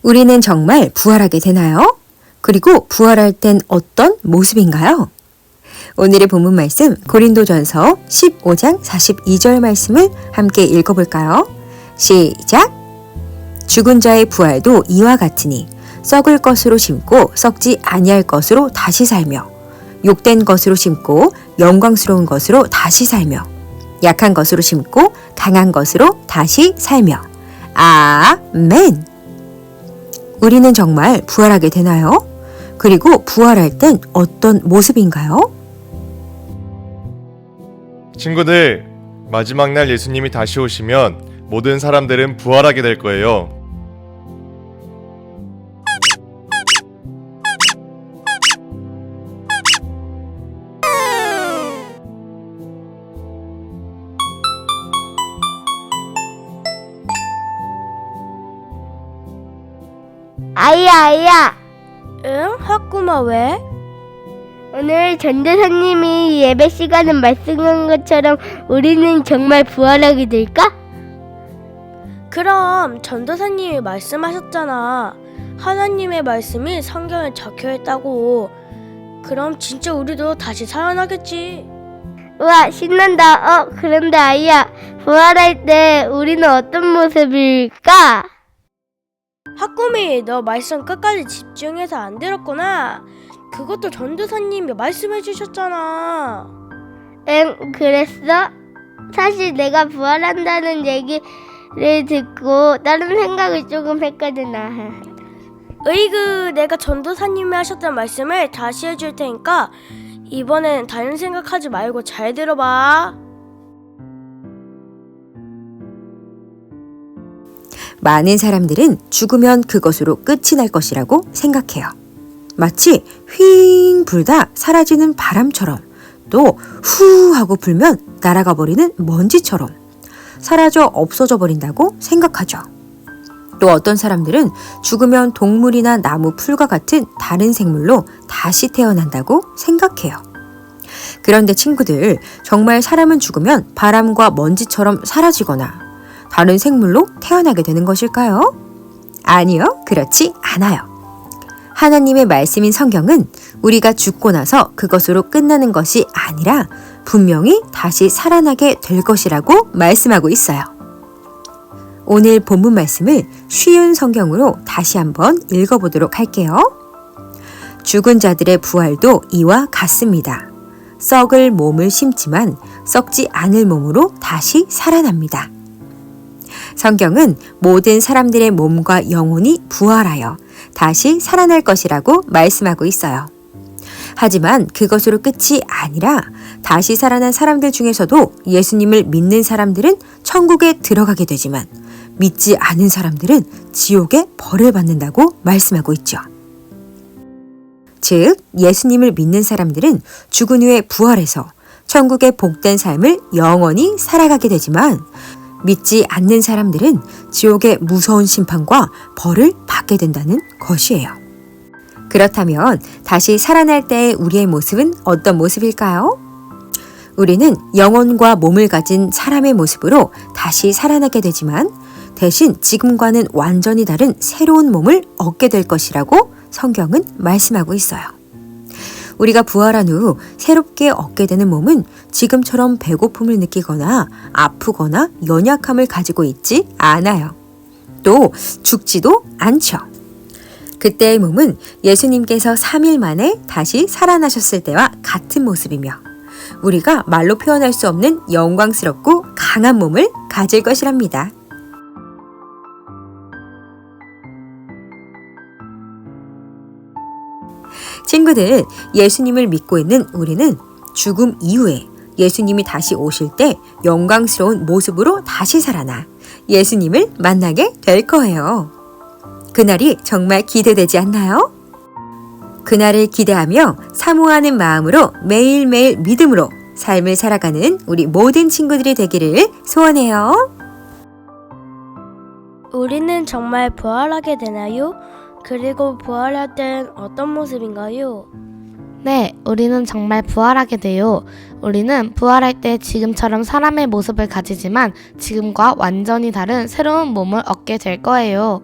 우리는 정말 부활하게 되나요? 그리고 부활할 땐 어떤 모습인가요? 오늘의 본문 말씀 고린도전서 15장 42절 말씀을 함께 읽어볼까요? 시작! 죽은 자의 부활도 이와 같으니 썩을 것으로 심고 썩지 아니할 것으로 다시 살며 욕된 것으로 심고 영광스러운 것으로 다시 살며 약한 것으로 심고 강한 것으로 다시 살며 아멘! 우리는 정말 부활하게 되나요? 그리고 부활할 땐 어떤 모습인가요? 친구들, 마지막 날 예수님이 다시 오시면 모든 사람들은 부활하게 될 거예요. 아이야. 응? 학구마 왜? 오늘 전도사님이 예배 시간에 말씀한 것처럼 우리는 정말 부활하게 될까? 그럼 전도사님이 말씀하셨잖아. 하나님의 말씀이 성경에 적혀있다고. 그럼 진짜 우리도 다시 살아나겠지. 우와, 신난다. 그런데 아이야, 부활할 때 우리는 어떤 모습일까? 학구미, 너 말씀 끝까지 집중해서 안 들었구나. 그것도 전도사님이 말씀해 주셨잖아. 응, 그랬어? 사실 내가 부활한다는 얘기를 듣고 다른 생각을 조금 했거든. 으이그, 내가 전도사님이 하셨던 말씀을 다시 해줄 테니까 이번엔 다른 생각하지 말고 잘 들어봐. 많은 사람들은 죽으면 그것으로 끝이 날 것이라고 생각해요. 마치 휘잉 불다 사라지는 바람처럼 또 후 하고 불면 날아가 버리는 먼지처럼 사라져 없어져 버린다고 생각하죠. 또 어떤 사람들은 죽으면 동물이나 나무 풀과 같은 다른 생물로 다시 태어난다고 생각해요. 그런데 친구들, 정말 사람은 죽으면 바람과 먼지처럼 사라지거나 다른 생물로 태어나게 되는 것일까요? 아니요, 그렇지 않아요. 하나님의 말씀인 성경은 우리가 죽고 나서 그것으로 끝나는 것이 아니라 분명히 다시 살아나게 될 것이라고 말씀하고 있어요. 오늘 본문 말씀을 쉬운 성경으로 다시 한번 읽어보도록 할게요. 죽은 자들의 부활도 이와 같습니다. 썩을 몸을 심지만 썩지 않을 몸으로 다시 살아납니다. 성경은 모든 사람들의 몸과 영혼이 부활하여 다시 살아날 것이라고 말씀하고 있어요. 하지만 그것으로 끝이 아니라 다시 살아난 사람들 중에서도 예수님을 믿는 사람들은 천국에 들어가게 되지만 믿지 않은 사람들은 지옥에 벌을 받는다고 말씀하고 있죠. 즉, 예수님을 믿는 사람들은 죽은 후에 부활해서 천국의 복된 삶을 영원히 살아가게 되지만 믿지 않는 사람들은 지옥의 무서운 심판과 벌을 받게 된다는 것이에요. 그렇다면 다시 살아날 때의 우리의 모습은 어떤 모습일까요? 우리는 영혼과 몸을 가진 사람의 모습으로 다시 살아나게 되지만 대신 지금과는 완전히 다른 새로운 몸을 얻게 될 것이라고 성경은 말씀하고 있어요. 우리가 부활한 후 새롭게 얻게 되는 몸은 지금처럼 배고픔을 느끼거나 아프거나 연약함을 가지고 있지 않아요. 또 죽지도 않죠. 그때의 몸은 예수님께서 3일 만에 다시 살아나셨을 때와 같은 모습이며 우리가 말로 표현할 수 없는 영광스럽고 강한 몸을 가질 것이랍니다. 친구들, 예수님을 믿고 있는 우리는 죽음 이후에 예수님이 다시 오실 때 영광스러운 모습으로 다시 살아나 예수님을 만나게 될 거예요. 그날이 정말 기대되지 않나요? 그날을 기대하며 사모하는 마음으로 매일매일 믿음으로 삶을 살아가는 우리 모든 친구들이 되기를 소원해요. 우리는 정말 부활하게 되나요? 그리고 부활할 땐 어떤 모습인가요? 네, 우리는 정말 부활하게 돼요. 우리는 부활할 때 지금처럼 사람의 모습을 가지지만 지금과 완전히 다른 새로운 몸을 얻게 될 거예요.